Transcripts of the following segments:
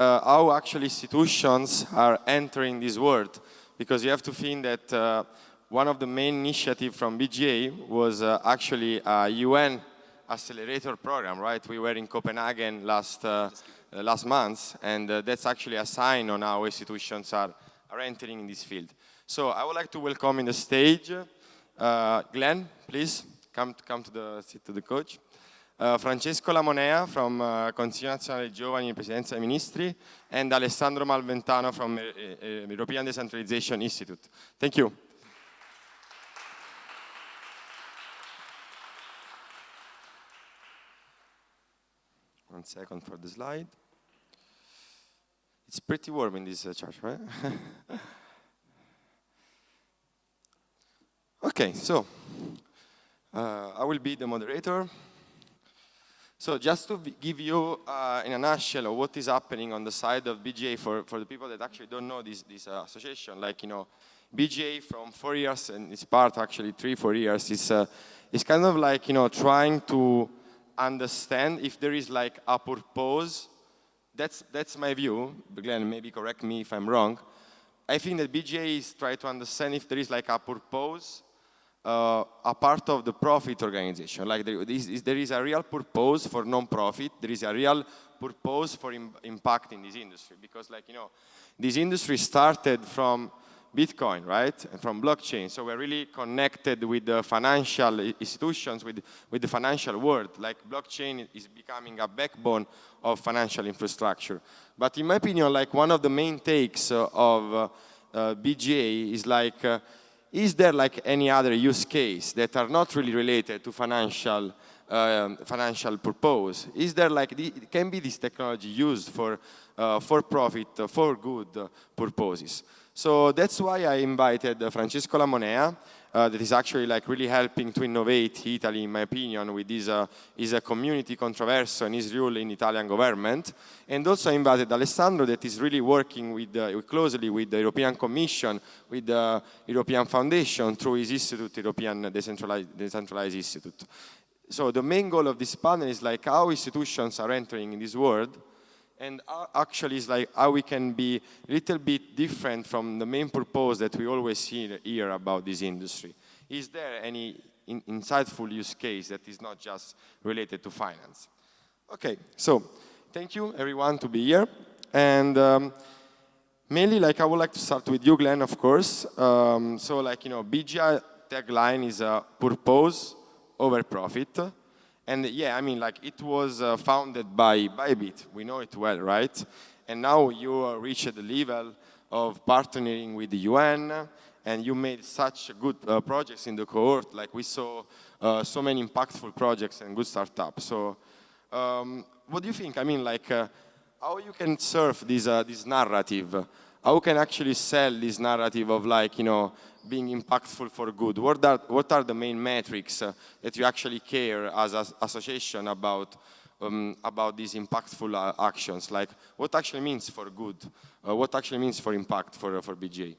how actually institutions are entering this world. Because you have to think that one of the main initiatives from BGA was actually a UN accelerator program, right? We were in Copenhagen last month, and that's actually a sign on how institutions are entering in this field. So I would like to welcome in the stage Glenn, please come to the coach. Francesco Lamonea from Consiglio Nazionale Giovani e Presidenza dei Ministri, and Alessandro Malventano from European Decentralization Institute. Thank you. One second for the slide. It's pretty warm in this church, right? Okay, so I will be the moderator. So just to give you in a nutshell what is happening on the side of BGA for the people that actually don't know this association, like, you know, BGA from 4 years, and it's part actually 3-4 years, is kind of like, you know, trying to understand if there is like a purpose. That's my view. Glenn, maybe correct me if I'm wrong. I think that BGA is trying to understand if there is like a purpose, a part of the profit organization. Like there is a real purpose for non-profit. There is a real purpose for impacting this industry. Because, like, you know, this industry started from Bitcoin, right? And from blockchain. So we're really connected with the financial institutions, with the financial world. Like blockchain is becoming a backbone of financial infrastructure. But in my opinion, like one of the main takes of BGA is like, is there like any other use case that are not really related to financial purpose? Is there like, can be this technology used for profit, for good purposes? So that's why I invited Francesco Lamonea, that is actually like really helping to innovate Italy, in my opinion, with this is a community controversy and his role in Italian government. And also I invited Alessandro, that is really working with closely with the European Commission, with the European Foundation through his institute, European Decentralized Institute. So the main goal of this panel is like how institutions are entering in this world, and actually it's like how we can be a little bit different from the main purpose that we always hear about this industry. Is there any insightful use case that is not just related to finance? Okay, so thank you everyone to be here. And mainly, like, I would like to start with you, Glenn, of course. So, like, you know, BGI tagline is purpose over profit. And yeah, I mean, like, it was founded by Bybit. We know it well, right? And now you reached the level of partnering with the UN, and you made such good projects in the cohort. Like, we saw so many impactful projects and good startups. So what do you think? I mean, like, how you can serve this narrative? How can actually sell this narrative of, like, you know, being impactful for good? What are the main metrics that you actually care as an association about these impactful actions? Like, what actually means for good? What actually means for impact for BGA?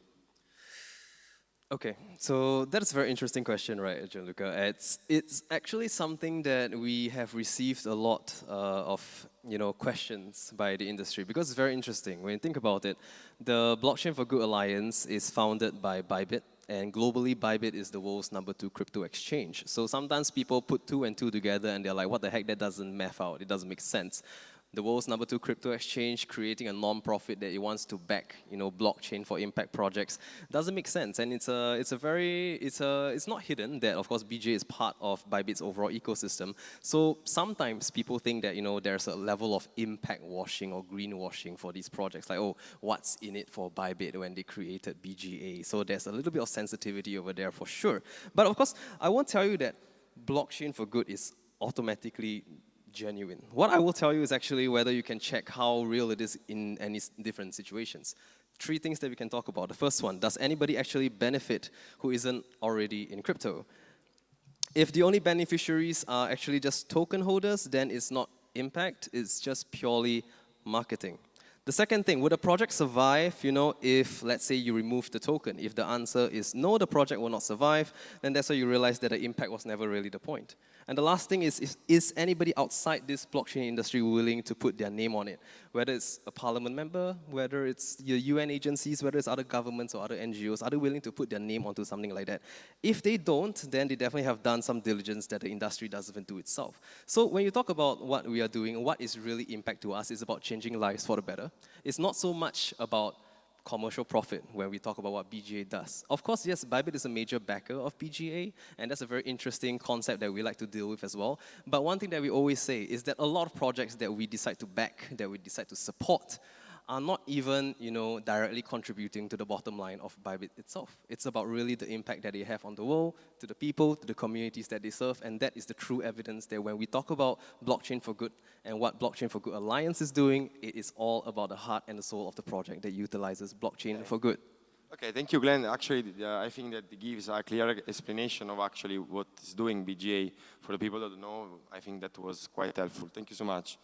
Okay, so that's a very interesting question, right, Gianluca? It's actually something that we have received a lot of, you know, questions by the industry, because it's very interesting. When you think about it, the Blockchain for Good Alliance is founded by Bybit, and globally, Bybit is the world's #2 crypto exchange. So sometimes people put 2 and 2 together and they're like, what the heck, that doesn't math out, it doesn't make sense. The world's #2 crypto exchange creating a non-profit that it wants to back, you know, blockchain for impact projects doesn't make sense. And it's not hidden that, of course, BGA is part of Bybit's overall ecosystem. So sometimes people think that, you know, there's a level of impact washing or greenwashing for these projects. Like, oh, what's in it for Bybit when they created BGA? So there's a little bit of sensitivity over there for sure. But of course, I won't tell you that blockchain for good is automatically genuine. What I will tell you is actually whether you can check how real it is in any different situations. 3 things that we can talk about. The first one, does anybody actually benefit who isn't already in crypto? If the only beneficiaries are actually just token holders, then it's not impact, it's just purely marketing. The second thing, would a project survive, you know, if, let's say, you remove the token? If the answer is no, the project will not survive, then that's why you realize that the impact was never really the point. And the last thing is anybody outside this blockchain industry willing to put their name on it? Whether it's a parliament member, whether it's your UN agencies, whether it's other governments or other NGOs, are they willing to put their name onto something like that? If they don't, then they definitely have done some diligence that the industry doesn't even do itself. So when you talk about what we are doing, what is really impact to us is about changing lives for the better. It's not so much about commercial profit when we talk about what BGA does. Of course, yes, Bybit is a major backer of BGA, and that's a very interesting concept that we like to deal with as well. But one thing that we always say is that a lot of projects that we decide to back, that we decide to support, are not even, directly contributing to the bottom line of Bybit itself. It's about really the impact that they have on the world, to the people, to the communities that they serve, and that is the true evidence that when we talk about blockchain for good and what Blockchain for Good Alliance is doing, it is all about the heart and the soul of the project that utilizes blockchain for good. Okay, thank you, Glenn. Actually, I think that gives a clear explanation of actually what is doing BGA. For the people that don't know, I think that was quite helpful. Thank you so much.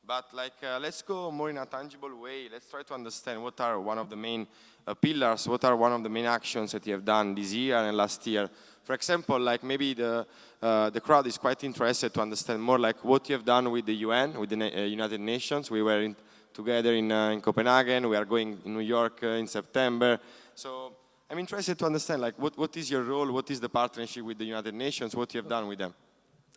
But let's go more in a tangible way. Let's try to understand what are one of the main pillars, what are one of the main actions that you have done this year and last year. For example, maybe the crowd is quite interested to understand more what you have done with the UN, with the United Nations. We were together in Copenhagen. We are going in New York in September. So I'm interested to understand what is your role, what is the partnership with the United Nations, what you have done with them.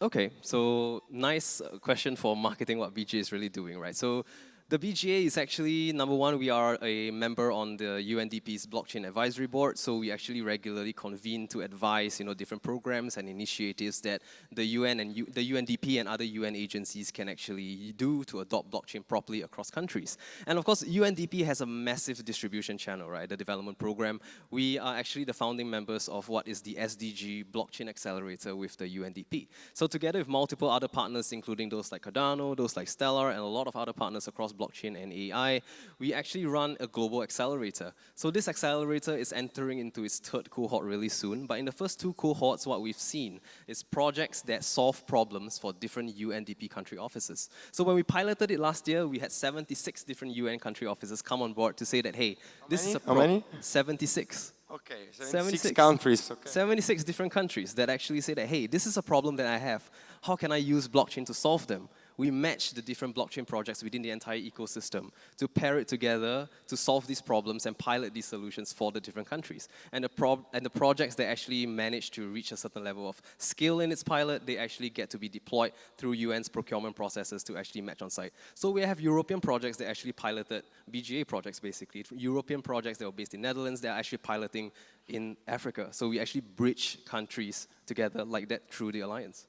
Okay, so nice question for marketing what BGA is really doing, right? So the BGA is actually, number one, we are a member on the UNDP's Blockchain Advisory Board, so we actually regularly convene to advise, different programs and initiatives that the UN and the UNDP and other UN agencies can actually do to adopt blockchain properly across countries. And of course, UNDP has a massive distribution channel, right? The development program. We are actually the founding members of what is the SDG Blockchain Accelerator with the UNDP. So together with multiple other partners, including those like Cardano, those like Stellar, and a lot of other partners across blockchain and AI, we actually run a global accelerator. So this accelerator is entering into its third cohort really soon, but in the first two cohorts, what we've seen is projects that solve problems for different UNDP country offices. So when we piloted it last year, we had 76 different UN country offices come on board to say that, hey, this is a How many? 76. Okay, 76 countries. Okay. 76 different countries that actually say that, hey, this is a problem that I have. How can I use blockchain to solve them? We match the different blockchain projects within the entire ecosystem to pair it together to solve these problems and pilot these solutions for the different countries. And the projects that actually manage to reach a certain level of skill in its pilot, they actually get to be deployed through UN's procurement processes to actually match on site. So we have European projects that actually piloted BGA projects, basically. European projects that were based in Netherlands, they're actually piloting in Africa. So we actually bridge countries together like that through the alliance.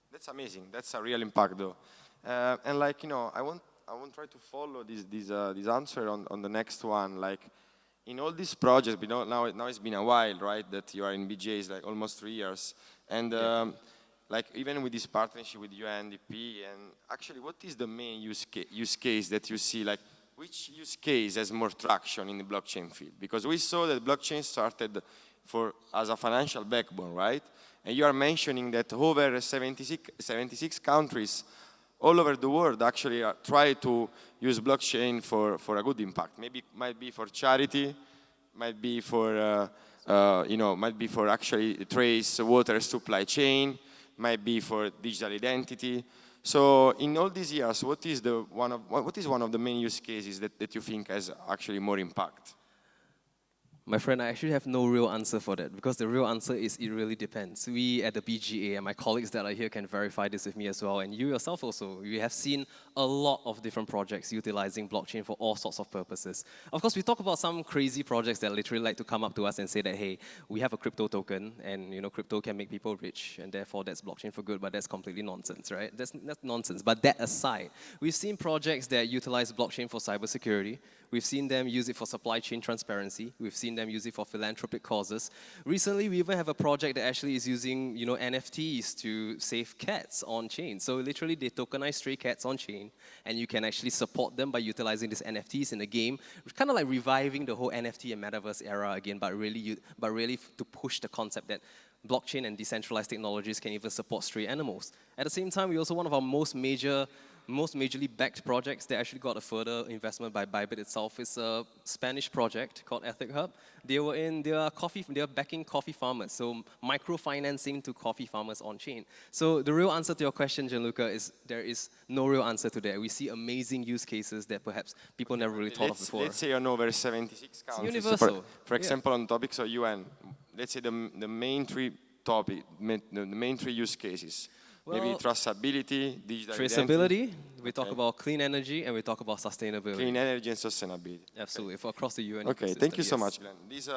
That's amazing. That's a real impact, though. And I won't try to follow this answer on the next one. In all these projects, now it's been a while, right? That you are in BGA, is almost 3 years, and even with this partnership with UNDP, and actually, what is the main use case that you see? Which use case has more traction in the blockchain field? Because we saw that blockchain started as a financial backbone, right? And you are mentioning that over 76 countries all over the world actually try to use blockchain for a good impact. Maybe might be for charity, might be for actually trace water supply chain, might be for digital identity. So in all these years, what is one of the main use cases that you think has actually more impact? My friend, I actually have no real answer for that because the real answer is it really depends. We at the BGA and my colleagues that are here can verify this with me as well, and you yourself also. We have seen a lot of different projects utilizing blockchain for all sorts of purposes. Of course, we talk about some crazy projects that literally like to come up to us and say that, hey, we have a crypto token and crypto can make people rich and therefore that's blockchain for good, but that's completely nonsense, right? That's nonsense. But that aside, we've seen projects that utilize blockchain for cybersecurity. We've seen them use it for supply chain transparency. We've seen them use it for philanthropic causes. Recently, we even have a project that actually is using, NFTs to save cats on chain. So literally, they tokenize stray cats on chain, and you can actually support them by utilizing these NFTs in the game, kind of like reviving the whole NFT and metaverse era again, but really to push the concept that blockchain and decentralized technologies can even support stray animals. At the same time, we also one of our most major most majorly backed projects that actually got a further investment by Bybit itself is a Spanish project called Ethic Hub. They are backing coffee farmers, so microfinancing to coffee farmers on chain. So the real answer to your question, Gianluca, is there is no real answer to that. We see amazing use cases that perhaps people never really thought of before. Let's say on over 76 countries. Universal. For example, on topics of UN, let's say the main three the main three use cases. Maybe Well, traceability, digital traceability, identity. we talk about clean energy, and we talk about sustainability. Clean energy and sustainability. Absolutely, for across the UN Okay, ecosystem, thank you so yes. much, Glenn. This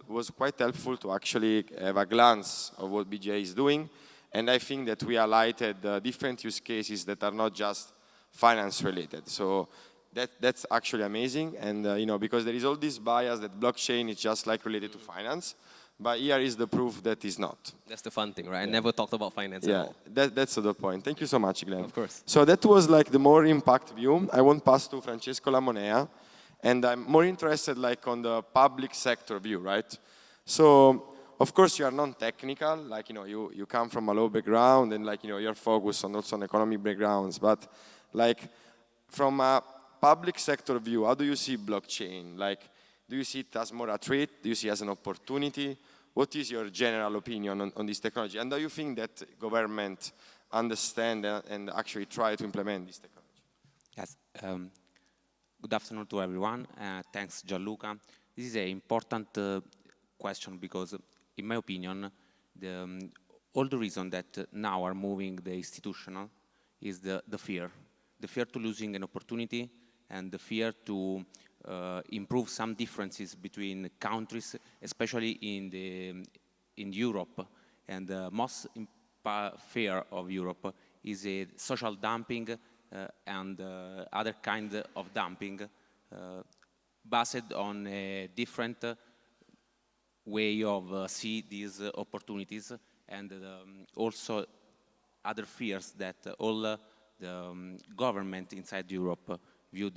was quite helpful to actually have a glance of what BGI is doing, and I think that we highlighted different use cases that are not just finance related. So that's actually amazing, and because there is all this bias that blockchain is just like related to finance, but here is the proof that it's not. That's the fun thing, right? I never talked about finance at Yeah, all. that's the point. Thank you so much, Glenn. Of course. So that was like the more impact view. I won't pass to Francesco Lamonea, and I'm more interested like on the public sector view, right? So of course you are non-technical, like you come from a law background, and like you're focused on also on economic backgrounds, but like from a public sector view, how do you see blockchain? Like, do you see it as more a threat? Do you see it as an opportunity? What is your general opinion on this technology? And do you think that government understand and actually try to implement this technology? Yes. Good afternoon to everyone. Thanks, Gianluca. This is an important question because, in my opinion, all the reason that now are moving the institutional is the fear to losing an opportunity, and the fear to improve some differences between countries, especially in Europe. And the most fear of Europe is a social dumping and other kind of dumping based on a different way of see these opportunities, and also other fears that all the government inside Europe view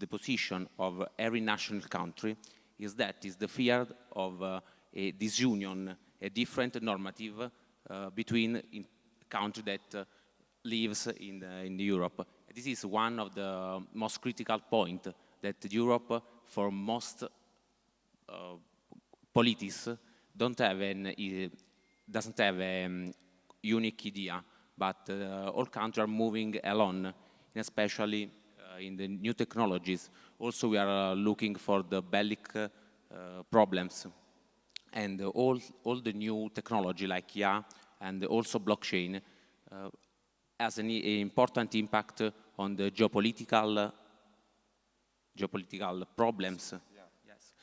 the position of every national country is the fear of a disunion, a different normative between country that lives in Europe. This is one of the most critical point that Europe, for most politics, doesn't have a unique idea, but all countries are moving along, and especially in the new technologies. Also, we are looking for the bellic problems, and all the new technology like IA and also blockchain has an important impact on the geopolitical problems. Yeah. Yes.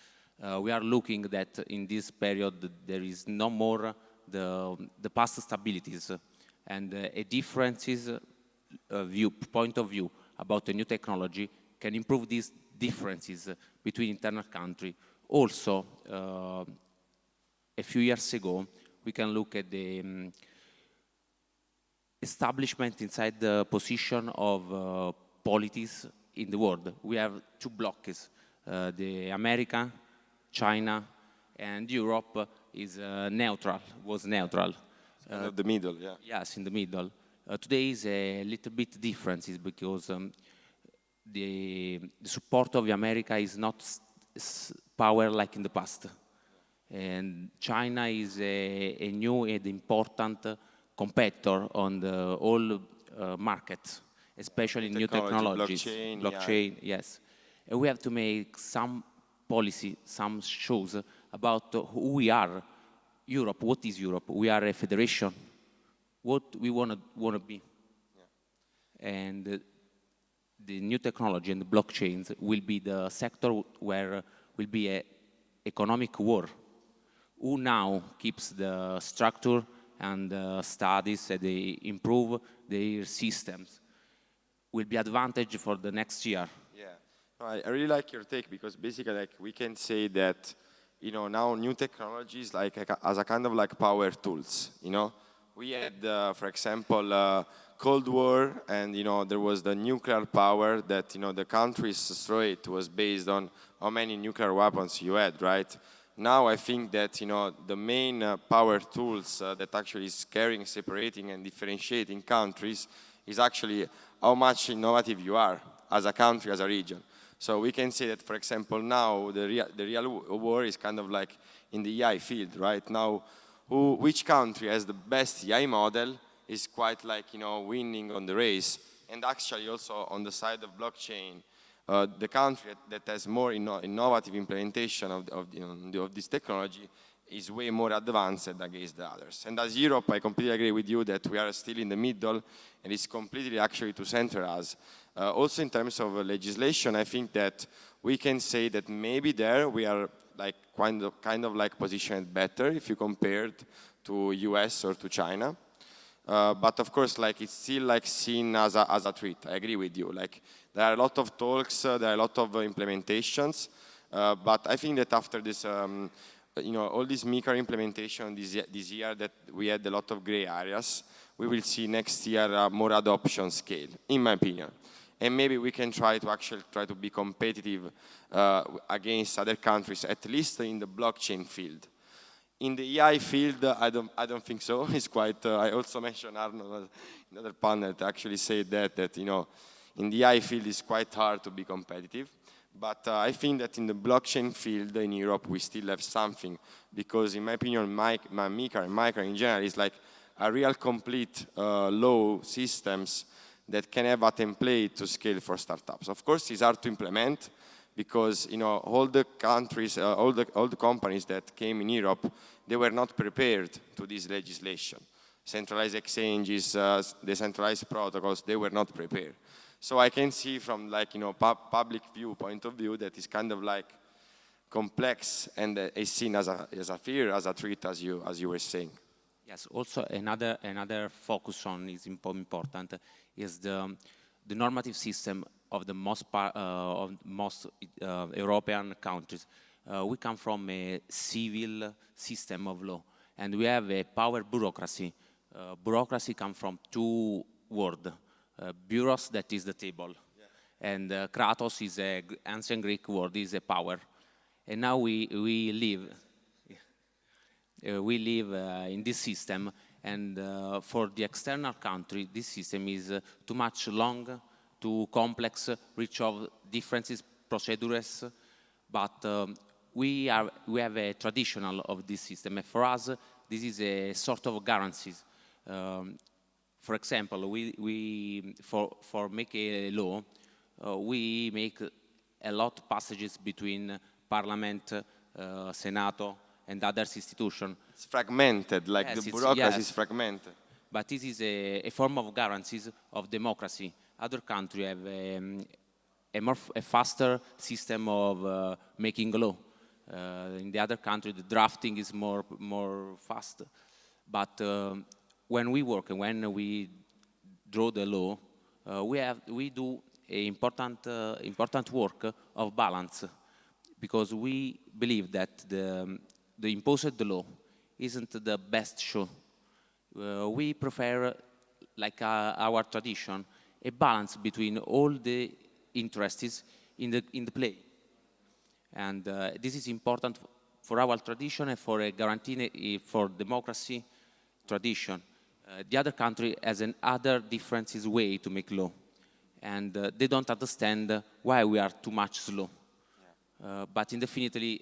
We are looking that in this period there is no more the past stabilities, and a differences point of view about the new technology can improve these differences between internal countries. Also, a few years ago, we can look at the establishment inside the position of polities in the world. We have two blocks, the America, China, and Europe is was neutral. The middle, yeah. Yes, in the middle. Today is a little bit different because the support of America is not power like in the past. And China is a new and important competitor on the all markets, especially new technologies. Blockchain, yes. And we have to make some policy, some shows about who we are. Europe, what is Europe? We are a federation. What we want to be. Yeah. And the new technology and the blockchains will be the sector where will be a economic war. Who now keeps the structure and studies and they improve their systems will be advantage for the next year. Yeah, no, I really like your take, because basically like we can say that now new technologies like as a kind of like power tools. We had, for example, Cold War, and there was the nuclear power that the countries destroyed was based on how many nuclear weapons you had, right? Now I think that the main power tools that actually is caring, separating, and differentiating countries is actually how much innovative you are as a country, as a region. So we can say that, for example, now the real war is kind of like in the AI field, right? Now, which country has the best AI model is quite like, winning on the race. And actually also on the side of blockchain, the country that has more innovative implementation of this technology is way more advanced against the others. And as Europe, I completely agree with you that we are still in the middle, and it's completely actually to center us. Also in terms of legislation, I think that we can say that maybe there we are like kind of like positioned better if you compared to US or to China. But of course, like it's still like seen as a threat. I agree with you. Like there are a lot of talks, there are a lot of implementations, but I think that after this, all this MiCAR implementation this year, that we had a lot of gray areas, we will see next year a more adoption scale, in my opinion. And maybe we can try to be competitive against other countries, at least in the blockchain field. In the AI field, I don't think so. It's quite. I also mentioned Arnold, another panel, to actually say that in the AI field it's quite hard to be competitive. But I think that in the blockchain field in Europe we still have something, because in my opinion, MiCAR and MiCAR in general is like a real complete law systems that can have a template to scale for startups. Of course, it's hard to implement because all the countries, all the companies that came in Europe, they were not prepared to this legislation. Centralized exchanges, decentralized protocols, they were not prepared. So I can see from public point of view that it's kind of like complex and is seen as a fear, as a threat, as you were saying. Yes. Also, another focus on is important is the normative system of the most European countries. We come from a civil system of law, and we have a power bureaucracy. Bureaucracy comes from two words. Bureaus, that is the table, and kratos is an ancient Greek word, is a power. And now we live in this system, and for the external country, this system is too much long, too complex, rich of differences, procedures. But we have a traditional of this system, and for us, this is a sort of guarantees. For example, for make a law, we make a lot of passages between Parliament, Senato, and other institutions. It's fragmented, like yes, the bureaucracy is fragmented. But this is a form of guarantees of democracy. Other countries have a faster system of making law. In the other country, the drafting is more fast. But when we work and when we draw the law, we do an important work of balance, because we believe that the imposed law isn't the best show. We prefer, like our tradition, a balance between all the interests in the play, and this is important for our tradition and for a guarantee for democracy tradition. The other country has another differences way to make law, and they don't understand why we are too much slow. Yeah. But indefinitely,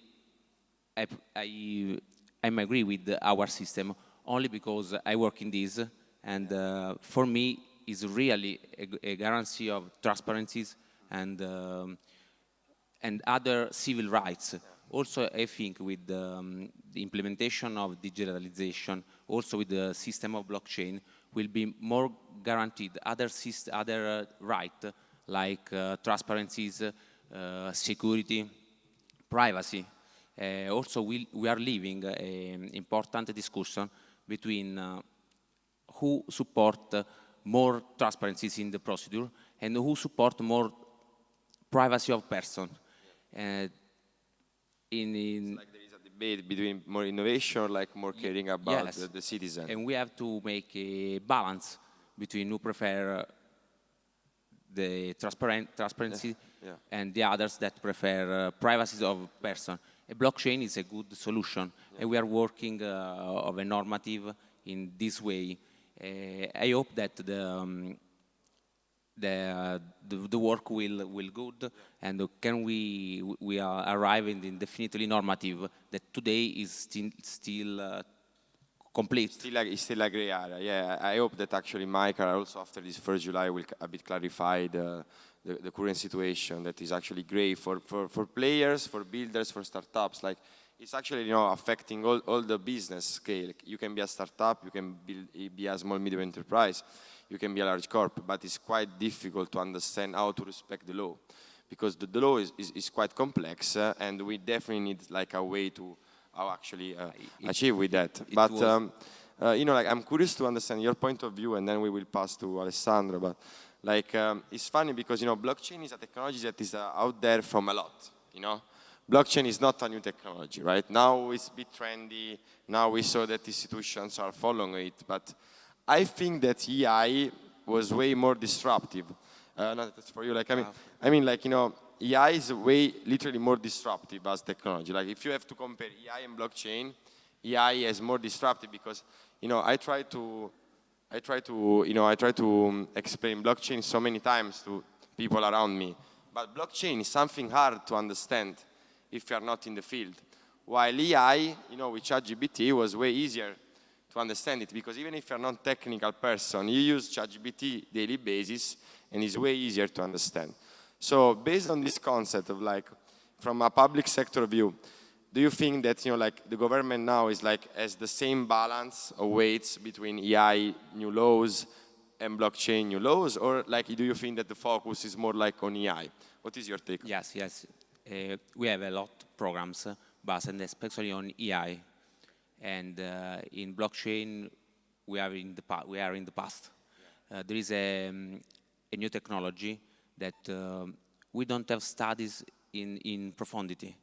I'm agree with our system only because I work in this, and for me, is really a guarantee of transparencies and other civil rights. Also, I think with the implementation of digitalization, also with the system of blockchain, will be more guaranteed other rights like transparencies, security, privacy. Also, we are living an important discussion between who support more transparencies in the procedure and who support more privacy of person. It's like there is a debate between more innovation or like more caring about yes, the citizen. And we have to make a balance between who prefer the transparency and the others that prefer privacy of person. A blockchain is a good solution, and we are working of a normative in this way. I hope that the work will good, and can we are arriving in definitely normative that today is still complete. It's still a gray area. Yeah, I hope that actually Michael also after this 1st July will a bit clarify the current situation that is actually gray for players, for builders, for startups. Like it's actually affecting all the business scale. You can be a startup, you can be a small medium enterprise, you can be a large corp, but it's quite difficult to understand how to respect the law because the law is quite complex and we definitely need like a way to how actually achieve with that. But like I'm curious to understand your point of view, and then we will pass to Alessandro. But like it's funny because blockchain is a technology that is out there from a lot. Blockchain is not a new technology, right? Now it's a bit trendy. Now we saw that institutions are following it, but I think that EI was way more disruptive. No, that's for you. Like I mean, like EI is way literally more disruptive as technology. Like if you have to compare EI and blockchain, EI is more disruptive because I try to explain blockchain so many times to people around me, but blockchain is something hard to understand if you are not in the field. While EI, with ChatGPT was way easier to understand it because even if you're not a technical person, you use ChatGPT daily basis and it's way easier to understand. So based on this concept of like, from a public sector view, do you think that like the government now is like has the same balance of weights between EI new laws and blockchain new laws, or like do you think that the focus is more like on EI? What is your take? Yes. We have a lot of programs based especially on EI, and in blockchain we are in the past. There is a new technology that we don't have studies in profundity.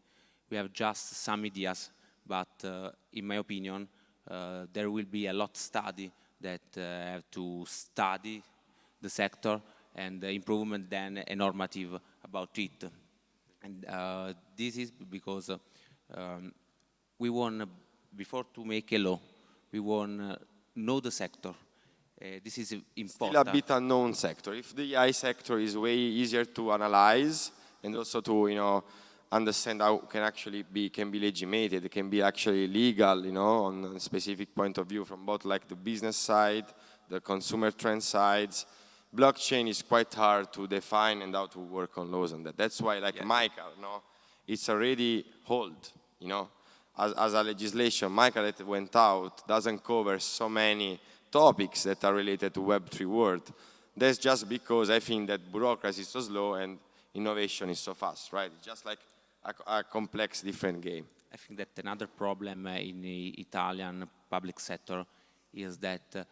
We have just some ideas, but in my opinion, there will be a lot of study that have to study the sector and the improvement then a normative about it. And this is because we want, before to make a law, we want know the sector. This is important. Still a bit unknown sector. If the AI sector is way easier to analyze and also to understand how can be legitimated, can be actually legal, on a specific point of view from both like the business side, the consumer trend sides. Blockchain is quite hard to define and how to work on laws on that. That's why Michael, it's already hold, as a legislation. Michael that went out doesn't cover so many topics that are related to Web3 world. That's just because I think that bureaucracy is so slow and innovation is so fast, right? It's just like a complex, different game. I think that another problem in the Italian public sector is that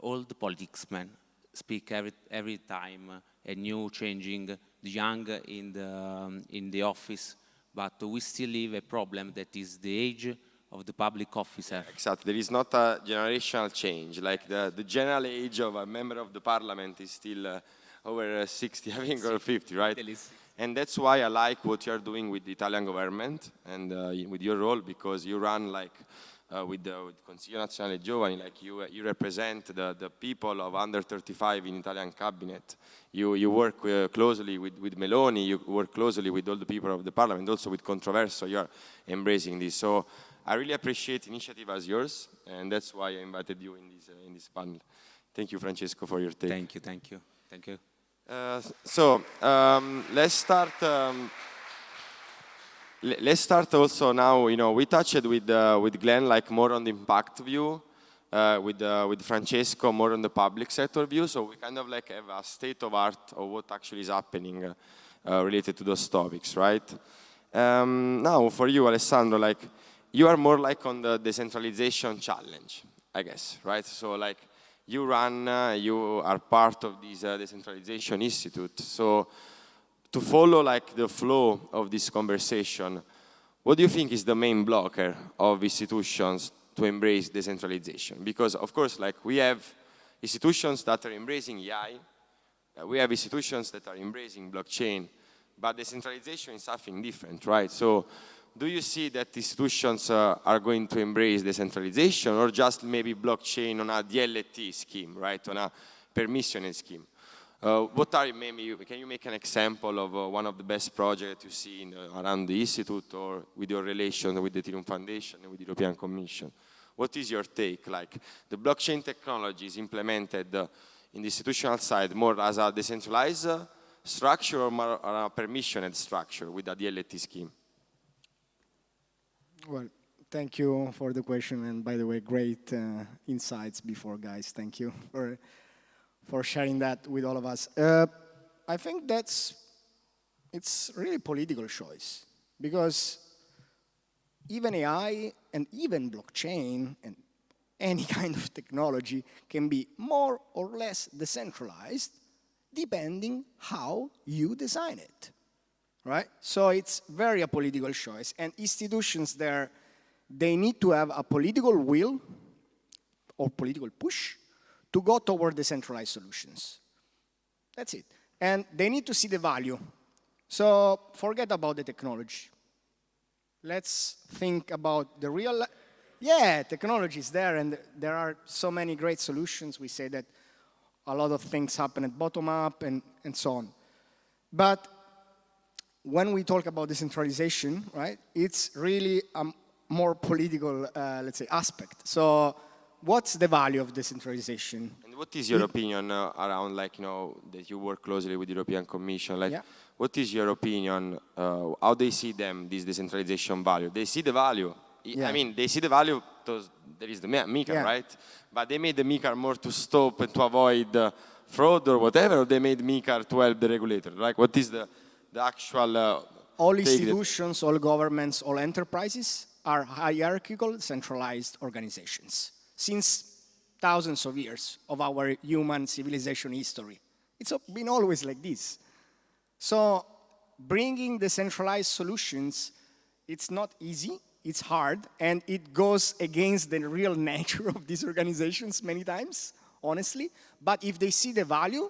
all the politicsmen speak every time a new changing, the young in the office, but we still have a problem that is the age of the public officer. Exactly. There is not a generational change. Like the general age of a member of the parliament is still over 60, I think, or 50, right? And that's why I like what you are doing with the Italian government and with your role, because you run with Consiglio Nazionale Giovani, like you represent the people of under 35 in Italian cabinet. You work closely with Meloni, you work closely with all the people of the parliament, also with Controverso, you are embracing this. So I really appreciate initiative as yours, and that's why I invited you in this panel. Thank you, Francesco, for your take. Thank you. Let's start. Let's start also now. We touched with Glenn like more on the impact view, with Francesco more on the public sector view. So we kind of like have a state of art of what actually is happening related to those topics, right? Now for you, Alessandro, like you are more like on the decentralization challenge, I guess, right? So like you are part of this decentralization institute. So to follow like the flow of this conversation, what do you think is the main blocker of institutions to embrace decentralization? Because of course, like we have institutions that are embracing AI, we have institutions that are embracing blockchain, but decentralization is something different, right? So do you see that institutions are going to embrace decentralization, or just maybe blockchain on a DLT scheme, right, on a permissioned scheme? What are maybe, can you make an example of one of the best projects you see around the Institute or with your relation with the Ethereum Foundation and with the European Commission? What is your take? Like the blockchain technology is implemented in the institutional side more as a decentralized structure or more a permissioned structure with a DLT scheme? Well, thank you for the question, and by the way, great insights before, guys. Thank you for sharing that with all of us. I think it's really political choice, because even AI and even blockchain and any kind of technology can be more or less decentralized depending how you design it, right? So it's very a political choice, and institutions there, they need to have a political will or political push to go toward decentralized solutions. That's it. And they need to see the value. So forget about the technology. Let's think about the real, technology is there, and there are so many great solutions. We say that a lot of things happen at bottom up and so on. But when we talk about decentralization, right, it's really a more political, let's say, aspect. So what's the value of decentralization? And what is your opinion around, like, that you work closely with the European Commission? Like, what is your opinion, how they see this decentralization value? They see the value. I mean, they see the value because there is the MiCAR, right? But they made the MiCAR more to stop and to avoid fraud or whatever, or they made MiCAR to help the regulator? Like, what is the actual... all institutions, all governments, all enterprises are hierarchical, centralized organizations. Since thousands of years of our human civilization history. It's been always like this. So bringing decentralized solutions, it's not easy. It's hard, and it goes against the real nature of these organizations many times, honestly. But if they see the value,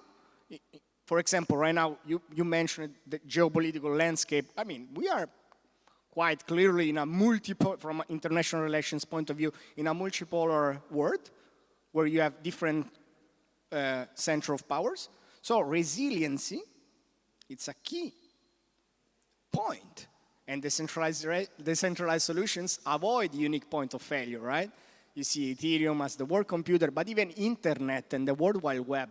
for example, right now, you mentioned the geopolitical landscape. I mean, we are quite clearly in a from an international relations point of view, in a multipolar world, where you have different center of powers. So resiliency, it's a key point. And decentralized solutions avoid unique point of failure, right? You see Ethereum as the world computer, but even internet and the World Wide Web,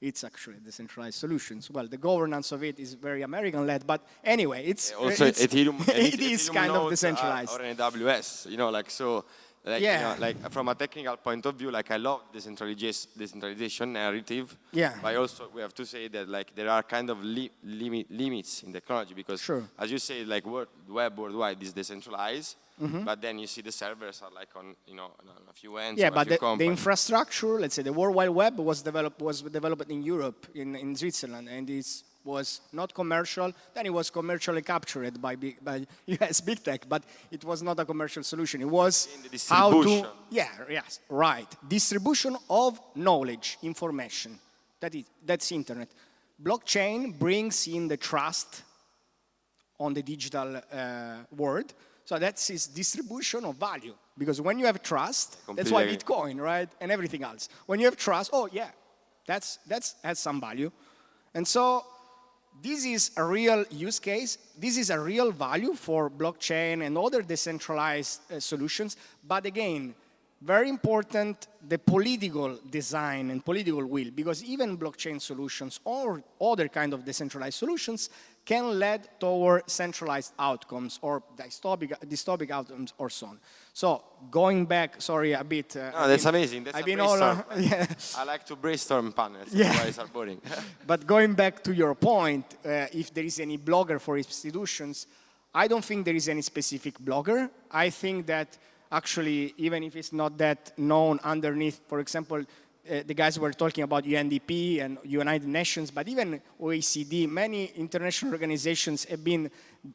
it's actually decentralized solutions. Well, the governance of it is very American-led, but anyway, it's Ethereum. It is Ethereum kind of nodes decentralized. Or an AWS, like so. Like, like from a technical point of view, like I love decentralization narrative. Yeah. But also we have to say that like there are kind of limits in technology because, as you say, like web worldwide is decentralized, but then you see the servers are like on a few ends. Yeah, but the infrastructure, let's say the World Wide Web was developed in Europe, in Switzerland, and it was not commercial. Then it was commercially captured by US big tech, but it was not a commercial solution. It was in the distribution. Distribution of knowledge, information. That's internet. Blockchain brings in the trust on the digital world. So that's its distribution of value. Because when you have trust, that's why Bitcoin, right? And everything else. When you have trust, that's has some value. And so this is a real use case. This is a real value for blockchain and other decentralized solutions. But again, very important, the political design and political will, because even blockchain solutions or other kind of decentralized solutions can lead toward centralized outcomes or dystopic outcomes or so on. So going back, sorry, a bit. That's amazing. That's I like to brainstorm panels. Otherwise are boring. But going back to your point, if there is any blogger for institutions, I don't think there is any specific blogger. I think that actually, even if it's not that known underneath, for example, the guys were talking about UNDP and United Nations, but even OECD, many international organizations have been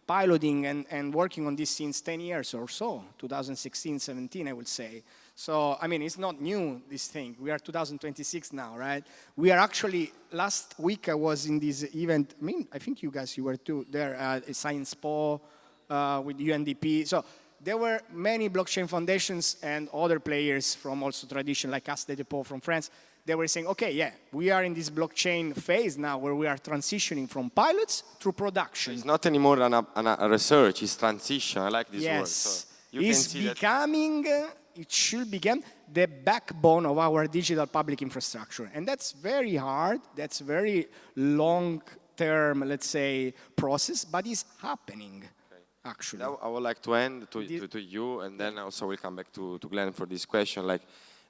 piloting and working on this since 10 years or so, 2016, 17, I would say. So, I mean, it's not new, this thing. We are 2026 now, right? We are actually, last week I was in this event, I mean, I think you were too, there at Science Po with UNDP. So there were many blockchain foundations and other players from also tradition, like Caisse des Dépôts from France. they were saying, okay, yeah, we are in this blockchain phase now where we are transitioning from pilots to production. It's not anymore a research, it's transition. I like this word. So Yes, you can it's see that becoming, it should become the backbone of our digital public infrastructure. And that's very hard, that's very long-term, let's say, process, but it's happening, actually. Now I would like to end to you, and then also we'll come back to Glenn for this question. Like,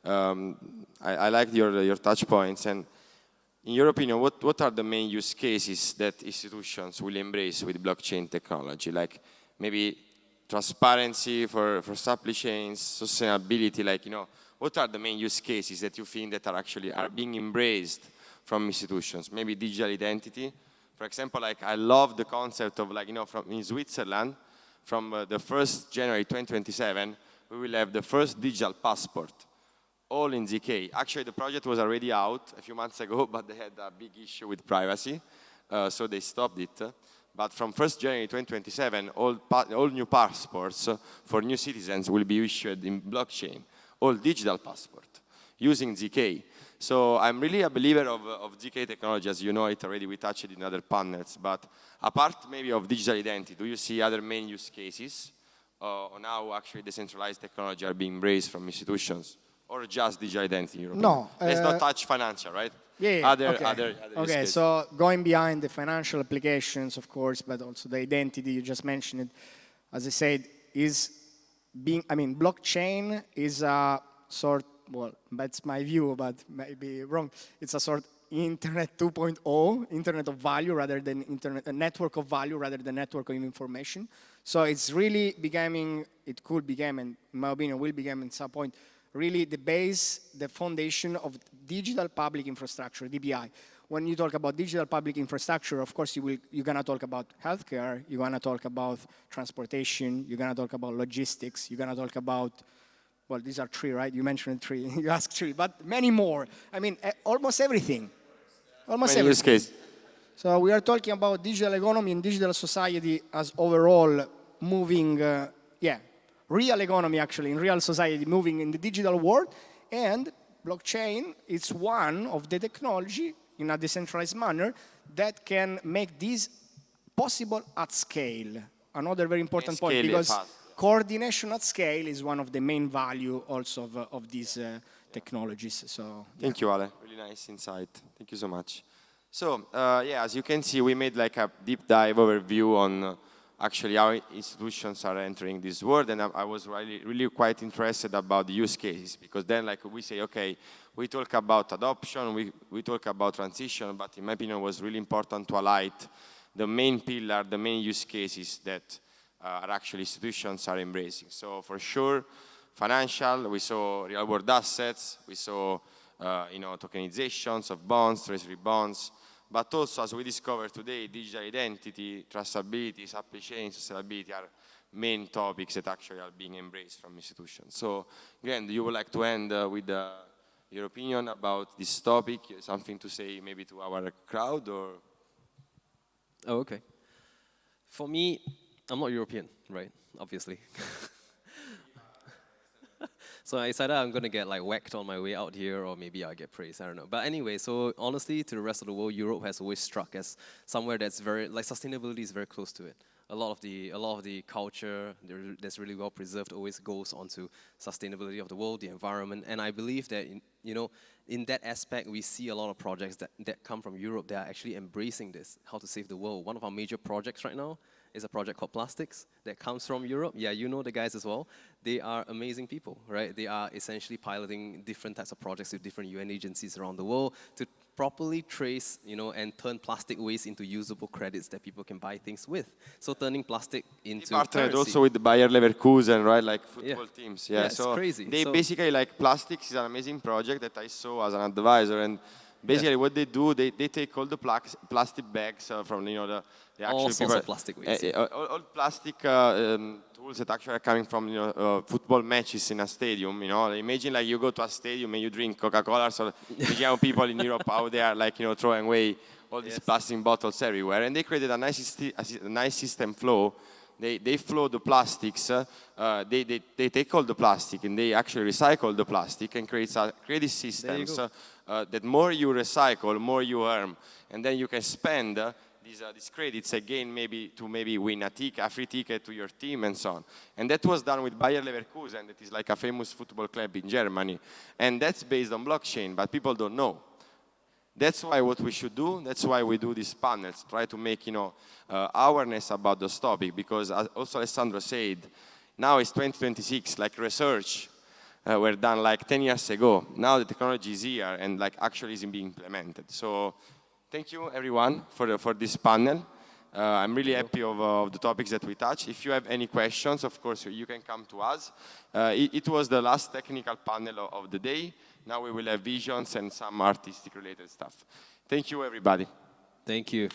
I like your touch points, and in your opinion, what are the main use cases that institutions will embrace with blockchain technology? Like maybe transparency for supply chains, sustainability. Like, you know, what are the main use cases that you think that are being embraced from institutions? Maybe digital identity. For example, like I love the concept of, like, you know, from in Switzerland, from the 1st January 2027, we will have the first digital passport, all in ZK. Actually, the project was already out a few months ago, but they had a big issue with privacy, so they stopped it. But from 1st January 2027, all new passports for new citizens will be issued in blockchain, all digital passport, using ZK. So I'm really a believer of ZK technology, as you know it already, we touched it in other panels. But apart maybe of digital identity, do you see other main use cases on how actually decentralized technology are being embraced from institutions? Or just digital identity in Europe? No. Let's not touch financial, right? Yeah, Other use okay, cases. so going behind the financial applications, of course, but also the identity you just mentioned, as I said, is being, I mean, blockchain is a sort, well, that's my view, but maybe wrong. It's a sort Internet 2.0, Internet of value rather than Internet, a network of value rather than network of information. So it's really becoming, it could become, and in my opinion, will become at some point, really the base, the foundation of digital public infrastructure, DPI. When you talk about digital public infrastructure, of course, you're gonna talk about healthcare, you're gonna talk about transportation, you're gonna talk about logistics, you're gonna talk about, well, these are three, right? You mentioned three, you asked three, but many more. I mean, almost everything. Almost Many use everything. cases. So we are talking about digital economy and digital society as overall moving, real economy actually, in real society moving in the digital world, and blockchain is one of the technology in a decentralized manner that can make this possible at scale. Another very important point, scale it because fast. coordination at scale is one of the main value also of these technologies. So Thank you, Ale. Really nice insight. Thank you so much. So, as you can see, we made like a deep dive overview on actually how institutions are entering this world, and I was really quite interested about the use cases, because then like we say, okay, we talk about adoption, we talk about transition, but in my opinion it was really important to highlight the main pillar, the main use cases that are actually institutions are embracing. So for sure, financial, we saw real world assets, we saw tokenizations of bonds, treasury bonds, but also, as we discovered today, digital identity, traceability, supply chain, sustainability are main topics that actually are being embraced from institutions. So, again, do you would like to end with your opinion about this topic? Something to say maybe to our crowd, or? Oh, okay. For me, I'm not European, right? Obviously. So I decided I'm going to get like whacked on my way out here, or maybe I'll get praised, I don't know. But anyway, so honestly, to the rest of the world, Europe has always struck as somewhere that's very, like sustainability is very close to it. A lot of the culture that's really well preserved always goes onto sustainability of the world, the environment, and I believe that in that aspect we see a lot of projects that come from Europe that are actually embracing this, how to save the world. One of our major projects right now is a project called Plastics that comes from Europe. Yeah, you know the guys as well. They are amazing people, right? They are essentially piloting different types of projects with different UN agencies around the world to properly trace, and turn plastic waste into usable credits that people can buy things with. So turning plastic into Partnered currency. also with the Bayer Leverkusen, right? Like football teams. Yeah, it's so crazy. they So- basically, like, Plastics is an amazing project that I saw as an advisor, and basically what they do, they take all the plastic bags from the actual All sorts people, of plastic waste. all plastic tools that actually are coming from football matches in a stadium. Imagine like you go to a stadium and you drink Coca-Cola. So imagine people in Europe how they are like throwing away all these plastic bottles everywhere, and they created a nice system flow. They flow the plastics, they take all the plastic and they actually recycle the plastic and create systems that more you recycle, more you earn, and then you can spend these credits again, maybe to win a free ticket to your team and so on. And that was done with Bayer Leverkusen, that is like a famous football club in Germany, and that's based on blockchain, but people don't know. That's why what we should do, that's why we do these panels, try to make awareness about those topics, because as also Alessandro said, now it's 2026, like research were done like 10 years ago. Now the technology is here and like actually is being implemented. So thank you everyone for this panel. I'm really happy of the topics that we touched. If you have any questions, of course, you can come to us. It was the last technical panel of the day. Now we will have visions and some artistic related stuff. Thank you, everybody. Thank you.